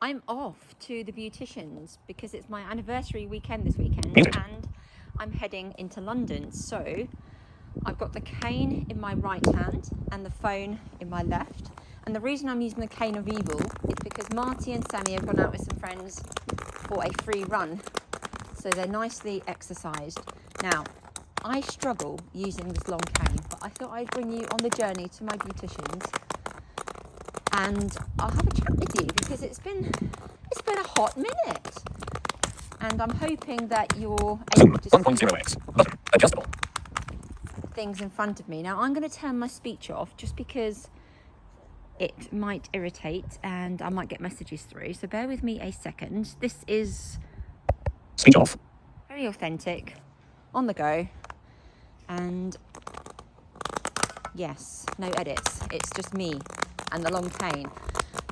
I'm off to the Beauticians because it's my anniversary weekend this weekend and I'm heading into London. So I've got the cane in my right hand and the phone in my left. And the reason I'm using the cane of evil is because Marty and Sammy have gone out with some friends for a free run. So they're nicely exercised. Now, I struggle using this long cane, but I thought I'd bring you on the journey to my Beauticians. And I'll have a chat with you because it's been a hot minute, and I'm hoping that you're able to see 1.0x. Button. Adjustable. things in front of me. Now I'm going to turn my speech off just because it might irritate and I might get messages through. So bear with me a second. This is Speech off. very authentic, on the go, and yes, no edits. It's just me and the long cane.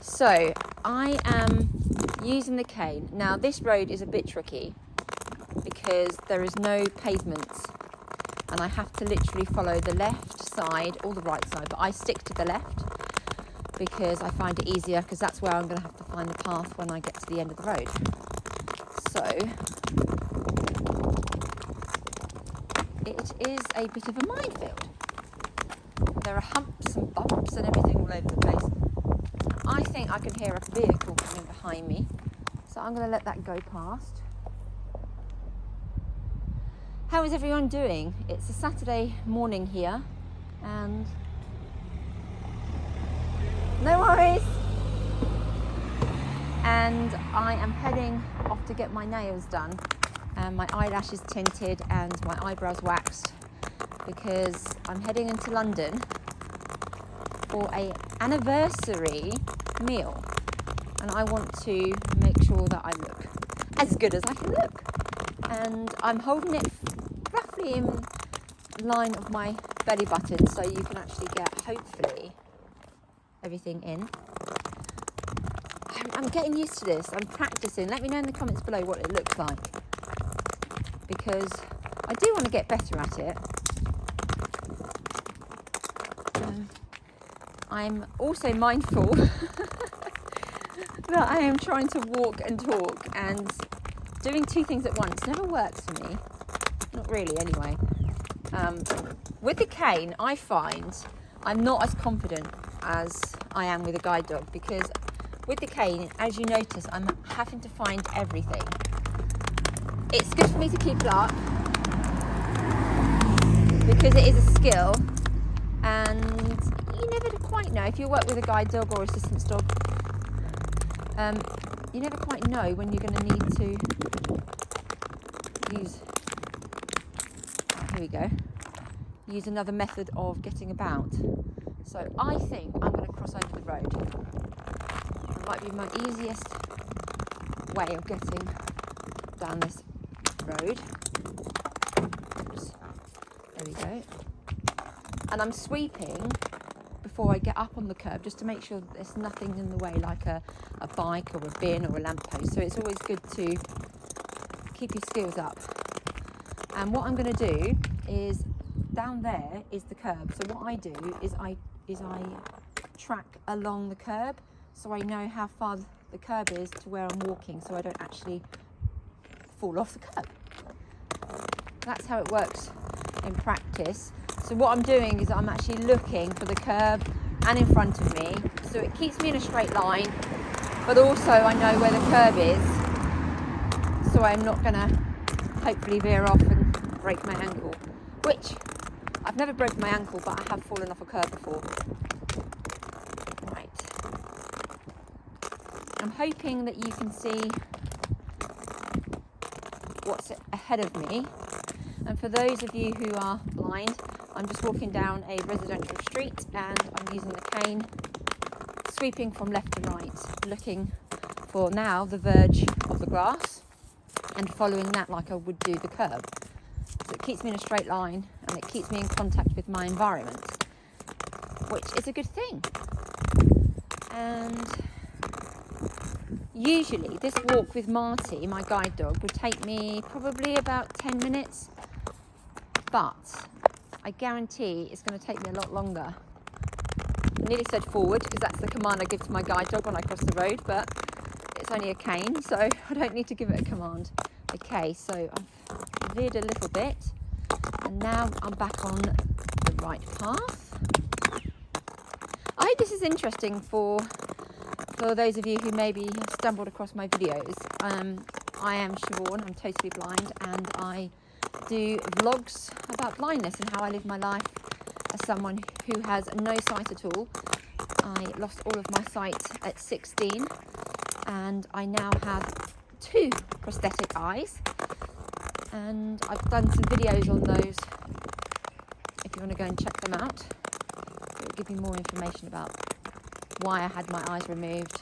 So I am using the cane. Now this road is a bit tricky because there is no pavements and I have to literally follow the left side or the right side, but I stick to the left because I find it easier, because that's where I'm going to have to find the path when I get to the end of the road. So it is a bit of a minefield. There are humps and bumps and everything all over the place. I think I can hear a vehicle coming behind me, so I'm going to let that go past. How is everyone doing? It's a Saturday morning here, and no worries. And I am heading off to get my nails done, and my eyelashes tinted and my eyebrows waxed, because I'm heading into London for an anniversary meal, and I want to make sure that I look as good as I can look. And I'm holding it roughly in line of my belly button so you can actually get, hopefully, everything in. I'm getting used to this. I'm practicing. Let me know in the comments below what it looks like, because I do want to get better at it. I'm also mindful that I am trying to walk and talk, and doing two things at once never works for me. Not really, anyway. With the cane, I find I'm not as confident as I am with a guide dog, because with the cane, as you notice, I'm having to find everything. It's good for me to keep up because it is a skill, and you never quite know if you work with a guide dog or assistance dog. You never quite know when you're going to need to use. Here we go. Use another method of getting about. So I think I'm going to cross over the road. It might be my easiest way of getting down this road. Oops. There we go. And I'm sweeping before I get up on the curb, just to make sure that there's nothing in the way, like a bike or a bin or a lamppost. So it's always good to keep your skills up. And what I'm going to do is, down there is the curb. So what I do is I track along the curb, so I know how far the curb is to where I'm walking, so I don't actually fall off the curb. That's how it works in practice. So what I'm doing is I'm actually looking for the curb and in front of me, so it keeps me in a straight line, but also I know where the curb is, so I'm not going to hopefully veer off and break my ankle, which I've never broken my ankle, but I have fallen off a curb before. Right. I'm hoping that you can see what's ahead of me. And for those of you who are blind, I'm just walking down a residential street and I'm using the cane, sweeping from left to right, looking for now the verge of the grass and following that like I would do the curb. So it keeps me in a straight line and it keeps me in contact with my environment, which is a good thing. And usually this walk with Marty, my guide dog, would take me probably about 10 minutes, but I guarantee it's going to take me a lot longer. I nearly said forward because that's the command I give to my guide dog when I cross the road, but it's only a cane, so I don't need to give it a command. Okay, so I've veered a little bit, and now I'm back on the right path. I hope this is interesting for those of you who maybe have stumbled across my videos. I am Siobhan, I'm totally blind, and I do vlogs about blindness and how I live my life as someone who has no sight at all. I lost all of my sight at 16, and I now have 2 prosthetic eyes, and I've done some videos on those if you want to go and check them out. It will give you more information about why I had my eyes removed.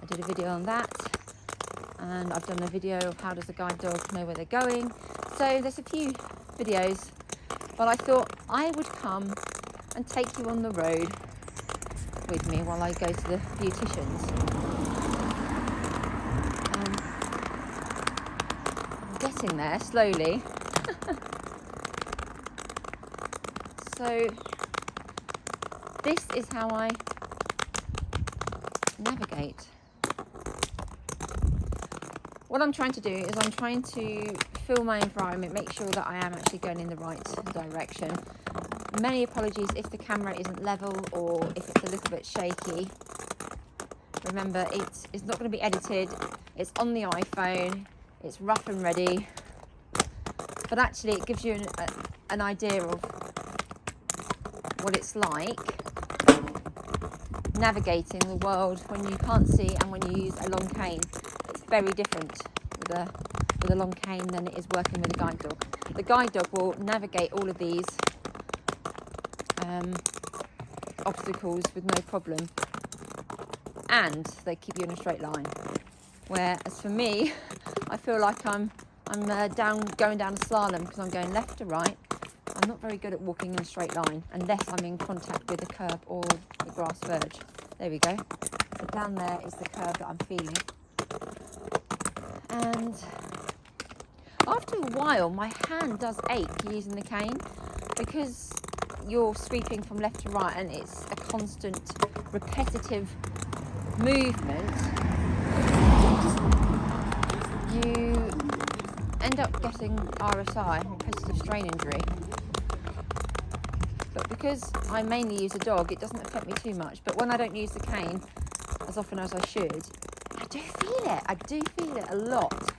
I did a video on that, and I've done a video of how does a guide dog know where they're going. So there's a few videos, but I thought I would come and take you on the road with me while I go to the Beauticians. I'm getting there slowly. So this is how I navigate. What I'm trying to do is I'm trying to feel my environment, make sure that I am actually going in the right direction. Many apologies if the camera isn't level or if it's a little bit shaky. Remember, it's not going to be edited, it's on the iPhone, it's rough and ready, but actually it gives you an idea of what it's like navigating the world when you can't see and when you use a long cane. It's very different with a long cane than it is working with a guide dog. The guide dog will navigate all of these obstacles with no problem, and they keep you in a straight line. Whereas for me, I feel like I'm going down a slalom because I'm going left to right. I'm not very good at walking in a straight line unless I'm in contact with the curb or the grass verge. There we go. So down there is the curb that I'm feeling. And after a while, my hand does ache using the cane because you're sweeping from left to right and it's a constant, repetitive movement. You end up getting RSI, repetitive strain injury. But because I mainly use a dog, it doesn't affect me too much. But when I don't use the cane as often as I should, I do feel it. I do feel it a lot.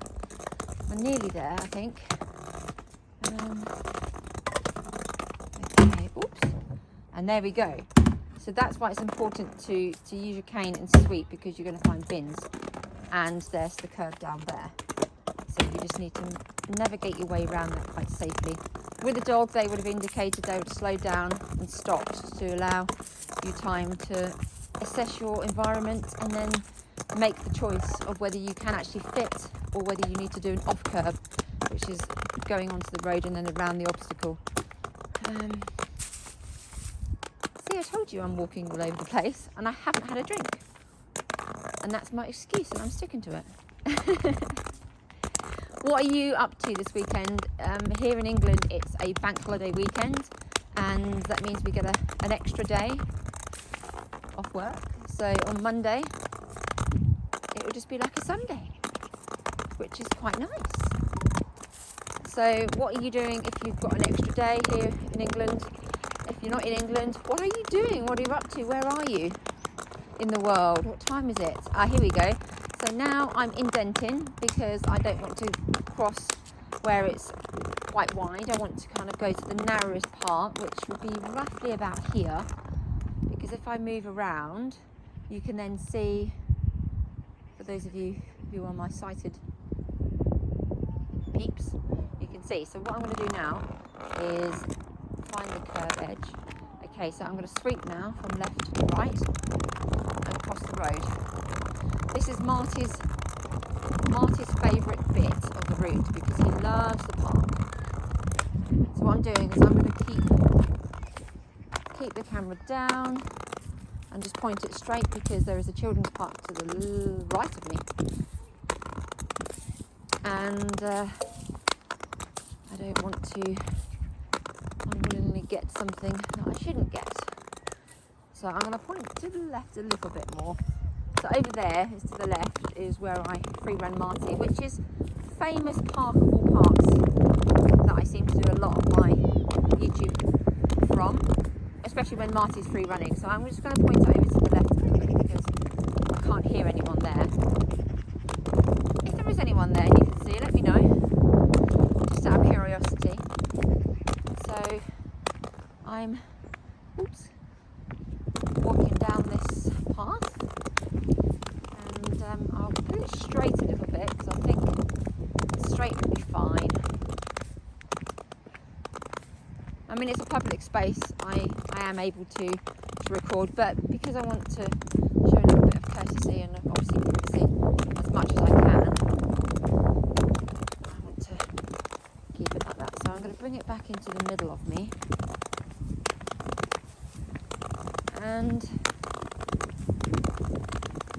I'm nearly there, I think. Okay, oops. And there we go. So that's why it's important to use your cane and sweep, because you're going to find bins. And there's the curb down there. So you just need to navigate your way around that quite safely. With a dog, they would have indicated they would slow down and stopped to allow you time to assess your environment and then make the choice of whether you can actually fit or whether you need to do an off curb, which is going onto the road and then around the obstacle. See, I told you I'm walking all over the place and I haven't had a drink. And that's my excuse and I'm sticking to it. What are you up to this weekend? Here in England, it's a bank holiday weekend, and that means we get an extra day off work. So on Monday, it will just be like a Sunday, which is quite nice. So what are you doing if you've got an extra day here in England? If you're not in England, what are you doing? What are you up to? Where are you in the world? What time is it? Here we go. So now I'm indenting because I don't want to cross where it's quite wide. I want to kind of go to the narrowest part, which would be roughly about here. Because if I move around, you can then see, for those of you who are my sighted peeps, you can see. So what I'm going to do now is find the curb edge. Okay, so I'm going to sweep now from left to right and across the road. This is Marty's favourite bit of the route because he loves the park. So what I'm doing is I'm going to keep the camera down and just point it straight because there is a children's park to the right of me. And I don't want to unwillingly get something that I shouldn't get. So I'm going to point to the left a little bit more. So over there is to the left is where I free run Marty, which is famous park of all parks that I seem to do a lot of my YouTube from, especially when Marty's free running. So I'm just going to point over to the left quickly because I can't hear anyone there. If there is anyone there and you can see, let me know, just out of curiosity. So I'm walking down this path, and I'll put it straight a little bit because I think straight will be fine. I mean, it's a public space, I am able to record, but because I want to show a little bit of courtesy and obviously privacy as much as I can, I want to keep it like that. So I'm going to bring it back into the middle of me. And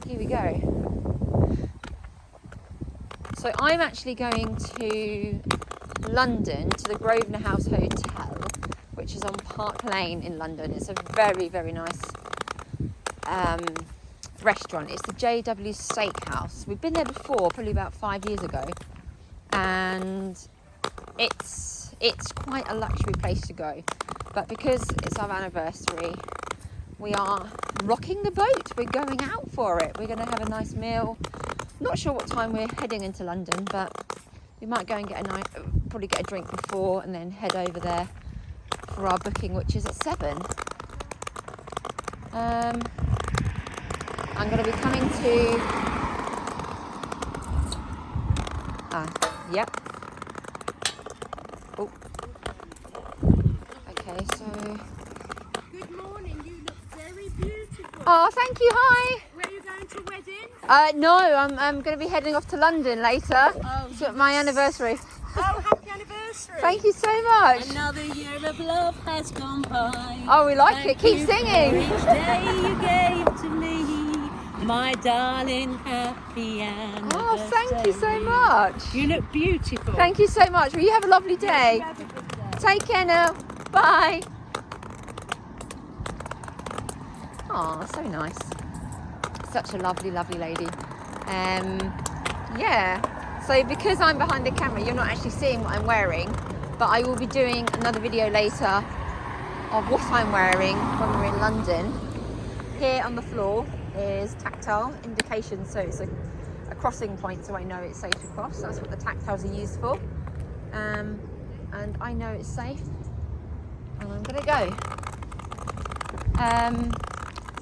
here we go. So I'm actually going to London, to the Grosvenor House Hotel, which is on Park Lane in London. It's a very, very nice restaurant. It's the JW Steakhouse. We've been there before, probably about 5 years ago, and it's quite a luxury place to go. But because it's our anniversary, we are rocking the boat. We're going out for it. We're going to have a nice meal. Not sure what time we're heading into London, but we might go and probably get a drink before and then head over there for our booking, which is at 7. I'm going to be coming to... Yep. Oh. Okay, so... Good morning, you look very beautiful. Oh, thank you, hi! Where are you going to wedding? No, I'm going to be heading off to London later. Oh, It's my anniversary. Oh, happy anniversary. Thank you so much. Another year of love has gone by. Oh, we like Thank it. Keep you singing. for each day you gave to me, my darling, happy anniversary. Oh, thank you so much. You look beautiful. Thank you so much. Will you have a lovely day? Have a good day. Take care now. Bye. Oh, so nice. Such a lovely, lovely lady. Yeah. So because I'm behind the camera, you're not actually seeing what I'm wearing, but I will be doing another video later of what I'm wearing when we're in London. Here on the floor is tactile indication, so it's a crossing point, so I know it's safe to cross. That's what the tactiles are used for. And I know it's safe, and I'm gonna go.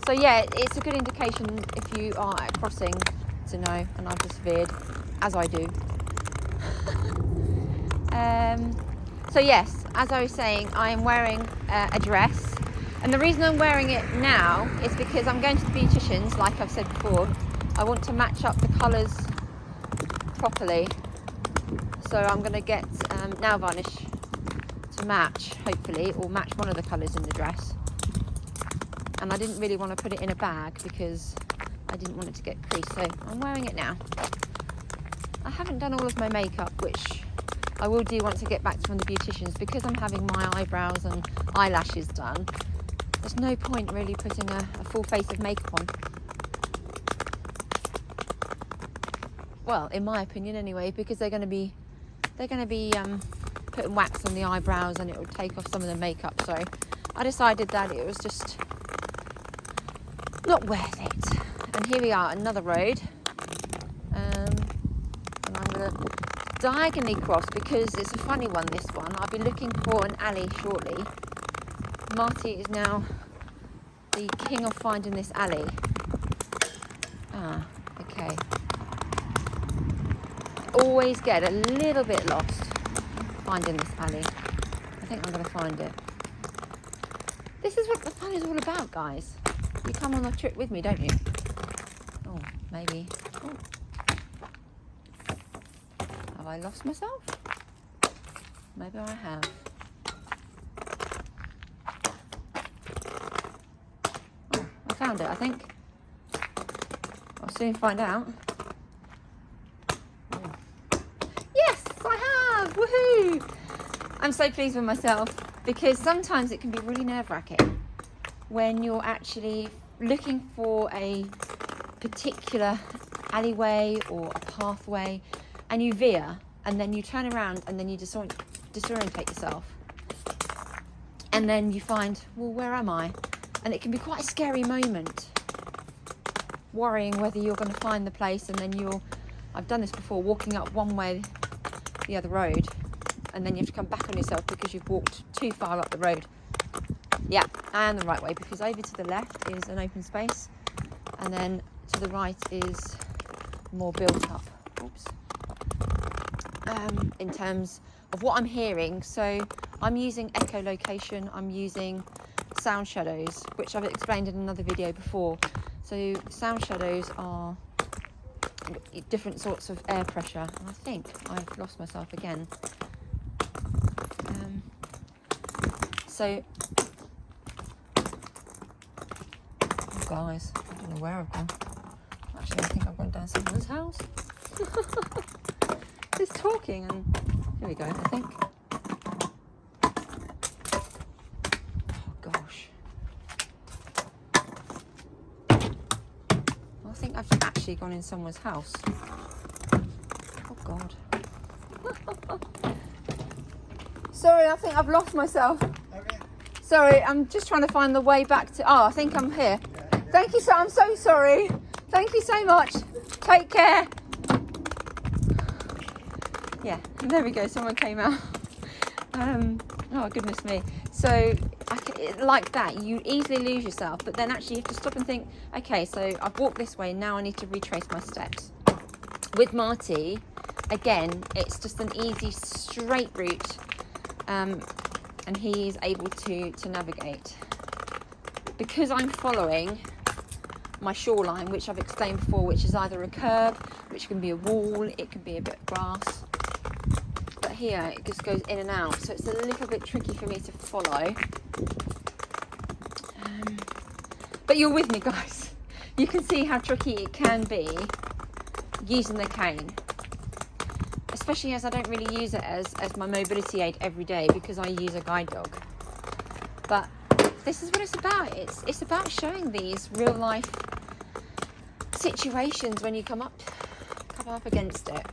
So yeah, it's a good indication if you are at a crossing to know, and I've just veered, as I do. So yes, as I was saying, I am wearing a dress, and the reason I'm wearing it now is because I'm going to the Beauticians, like I've said before. I want to match up the colours properly, so I'm going to get nail varnish to match, hopefully, or match one of the colours in the dress. And I didn't really want to put it in a bag because I didn't want it to get creased, so I'm wearing it now. I haven't done all of my makeup, which I will do once I get back from the Beauticians, because I'm having my eyebrows and eyelashes done. There's no point really putting a full face of makeup on. Well, in my opinion anyway, because they're going to be putting wax on the eyebrows and it will take off some of the makeup, so I decided that it was just not worth it. And here we are, another road, and I'm going to diagonally cross because it's a funny one, this one. I'll be looking for an alley shortly. Marty is now the king of finding this alley. Okay. Always get a little bit lost finding this alley. I think I'm going to find it. This is what the fun is all about, guys. You come on a trip with me, don't you? Oh, maybe. Oh. Have I lost myself? Maybe I have. Oh, I found it, I think. I'll soon find out. Oh. Yes, I have! Woohoo! I'm so pleased with myself, because sometimes it can be really nerve-wracking when you're actually looking for a particular alleyway or a pathway, and you veer, and then you turn around, and then you disorientate yourself, and then you find, well, where am I? And it can be quite a scary moment, worrying whether you're going to find the place, and then I've done this before, walking up one way, the other road, and then you have to come back on yourself because you've walked too far up the road. Yeah, I am the right way, because over to the left is an open space, and then to the right is more built up. Oops. In terms of what I'm hearing, so I'm using echolocation, I'm using sound shadows, which I've explained in another video before. So sound shadows are different sorts of air pressure, and I think I've lost myself again. So, oh guys, I don't know where I've gone. Actually, I think I've gone down someone's house. Just talking, and here we go, I think. Oh gosh. I think I've actually gone in someone's house. Oh God. Sorry, I think I've lost myself. Okay. Sorry, I'm just trying to find the way back to... Oh, I think I'm here. Thank you, so I'm so sorry. Thank you so much. Take care. Yeah, there we go. Someone came out. Oh, goodness me. So, like that, you easily lose yourself, but then actually you have to stop and think, okay, so I've walked this way, now I need to retrace my steps. With Marty, again, it's just an easy, straight route, and he is able to navigate. Because I'm following my shoreline, which I've explained before, which is either a curb, which can be a wall, it can be a bit of grass. But here, it just goes in and out, so it's a little bit tricky for me to follow. But you're with me, guys. You can see how tricky it can be using the cane. Especially as I don't really use it as my mobility aid every day, because I use a guide dog. But this is what it's about. It's about showing these real life situations when you come up against it.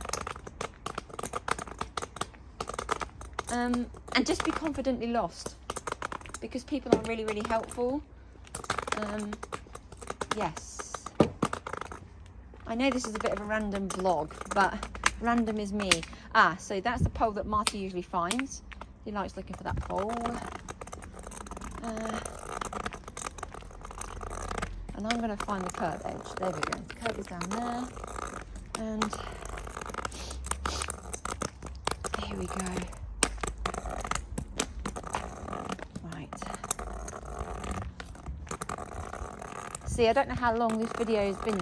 And just be confidently lost, because people are really, really helpful. Yes. I know this is a bit of a random vlog, but random is me. So that's the pole that Marty usually finds. He likes looking for that pole. And I'm going to find the curb edge. There we go. The curb is down there. And here we go. Right. See, I don't know how long this video has been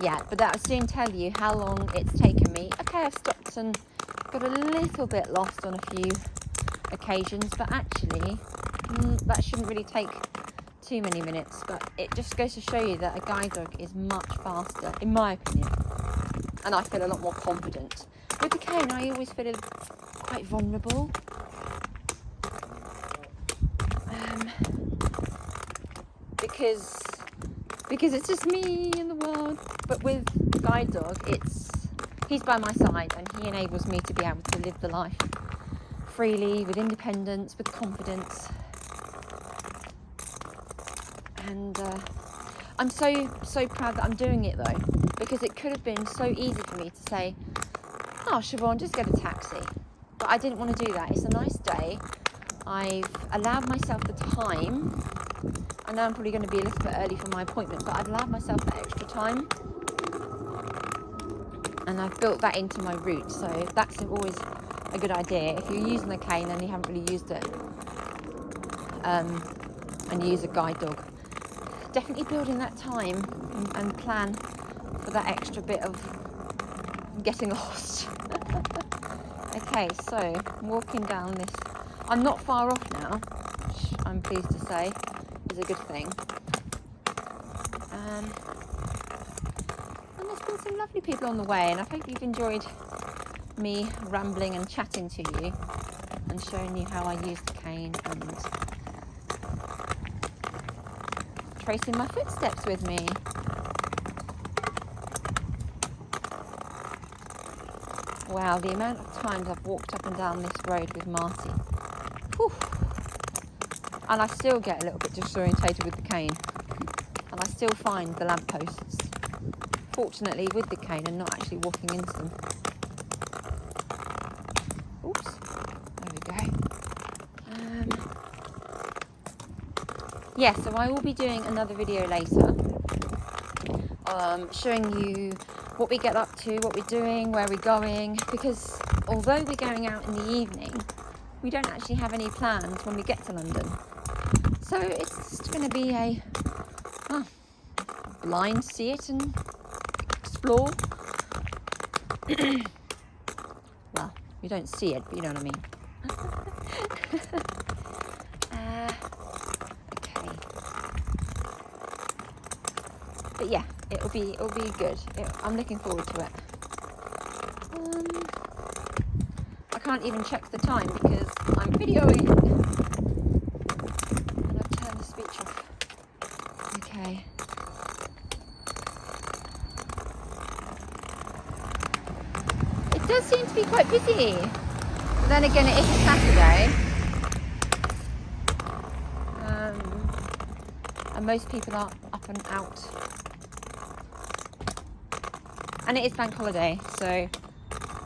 yet, but that will soon tell you how long it's taken me. Okay, I've stopped and got a little bit lost on a few occasions, but actually that shouldn't really take too many minutes. But it just goes to show you that a guide dog is much faster, in my opinion, and I feel a lot more confident. With the cane, I always feel quite vulnerable. Because it's just me in the world. But with guide dog, he's by my side, and he enables me to be able to live the life freely, with independence, with confidence. And I'm so proud that I'm doing it, though, because it could have been so easy for me to say, oh, Siobhan, just get a taxi. But I didn't want to do that. It's a nice day. I've allowed myself the time. I know I'm probably going to be a little bit early for my appointment, but I've allowed myself that extra time. And I've built that into my route, so that's always a good idea. If you're using the cane and you haven't really used it, and you use a guide dog, definitely build in that time and plan for that extra bit of getting lost. Okay, so I'm walking down this. I'm not far off now, which I'm pleased to say is a good thing. And there's been some lovely people on the way, and I hope you've enjoyed me rambling and chatting to you and showing you how I use the cane and tracing my footsteps with me. Wow, the amount of times I've walked up and down this road with Marty. Whew. And I still get a little bit disorientated with the cane. And I still find the lampposts, fortunately with the cane and not actually walking into them. Oops, there we go. Yeah, so I will be doing another video later, showing you what we get up to, what we're doing, where we're going, because although we're going out in the evening, we don't actually have any plans when we get to London. So it's just going to be a blind see it and explore. Well, you don't see it, but you know what I mean. Okay. But yeah, it'll be good. I'm looking forward to it. I can't even check the time because I'm videoing. And I've turned the speech off. Okay. It does seem to be quite busy. But then again, it is a Saturday. And most people are up and out. And it is bank holiday, so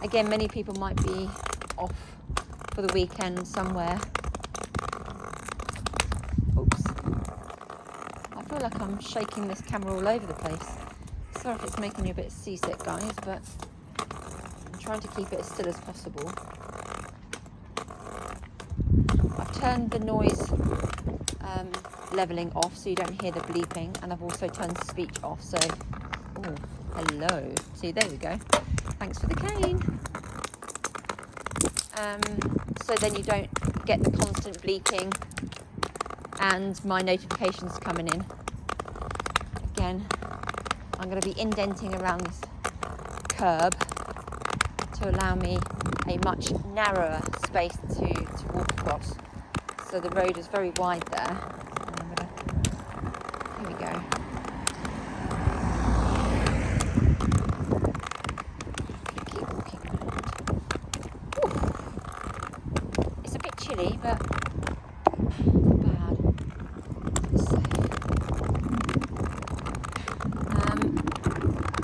again, many people might be off for the weekend somewhere. Oops. I feel like I'm shaking this camera all over the place. Sorry if it's making you a bit seasick, guys, but I'm trying to keep it as still as possible. I've turned the noise levelling off so you don't hear the bleeping, and I've also turned the speech off, so oh, hello. See, there we go. Thanks for the cane. So then you don't get the constant bleeping and my notifications coming in. Again, I'm going to be indenting around this curb to allow me a much narrower space to walk across. So the road is very wide there. Here we go. Keep walking around. Ooh. It's a bit chilly, but not bad. It's safe.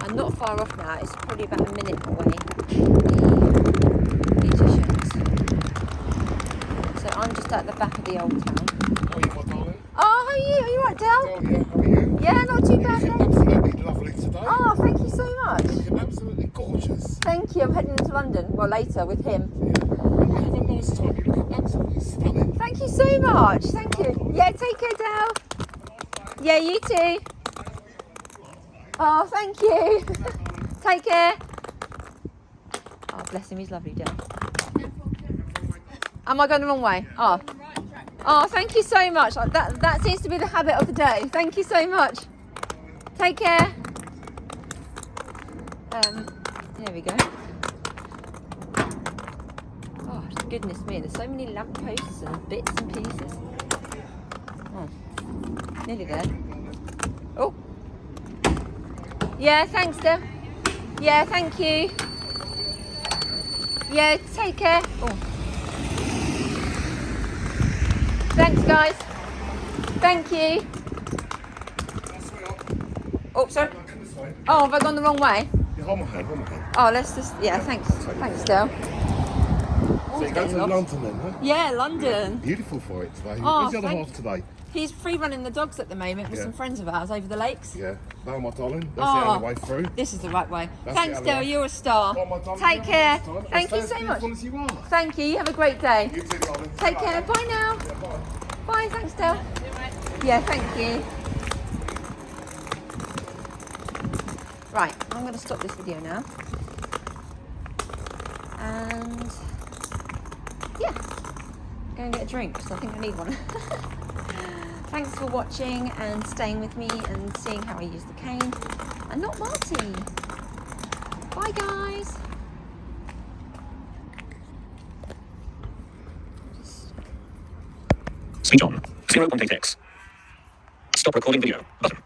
I'm not far off now. It's probably about a minute away. The Beauticians. So I'm just at the back of the old town. How are you, my darling? Oh, how are you? Are you right, Del? Oh, yeah, how are you? Yeah, not too bad, You're thanks. absolutely lovely today. Oh, thank you so much. You're absolutely gorgeous. Thank you. I'm heading into London. Well, later with him. Yeah. You have a nice time. You look absolutely stunning. Thank you so much. Thank you. Yeah, take care, Del. Yeah, you too. Oh, thank you. Take care. Oh, bless him. He's lovely, Del. Am I going the wrong way? Oh. Oh, thank you so much. That seems to be the habit of the day. Thank you so much. Take care. There we go. Oh, goodness me. There's so many lampposts and bits and pieces. Oh, nearly there. Oh. Yeah, thanks, Deb. Yeah, thank you. Yeah, take care. Oh. Thanks, guys. Thank you. Oh, sorry. Oh, have I gone the wrong way? Yeah, hold my hand, hold my hand. Oh, let's just, yeah, thanks. Thanks, Del. So you go to London then, huh? Yeah, London. Beautiful for it today. Oh, Where's the other thank- half today? He's free running the dogs at the moment with Yeah. some friends of ours over the lakes. Yeah. No, my darling. That's Oh. the only way through. This is the right way. That's Thanks, the Del. alley. You're a star. Oh, my darling, Take you care. have a nice time. Thank you Stay so as much. beautiful as you are. Thank you. You have a great day. You too, darling. Take care. Bye now. Yeah, bye. Bye. Thanks, Del. Yeah, thank you. Right, I'm going to stop this video now. And yeah, go and get a drink because I think I need one. Thanks for watching and staying with me and seeing how I use the cane. And not Marty. Bye, guys. Speech on. 0.8x. Stop recording video. Button.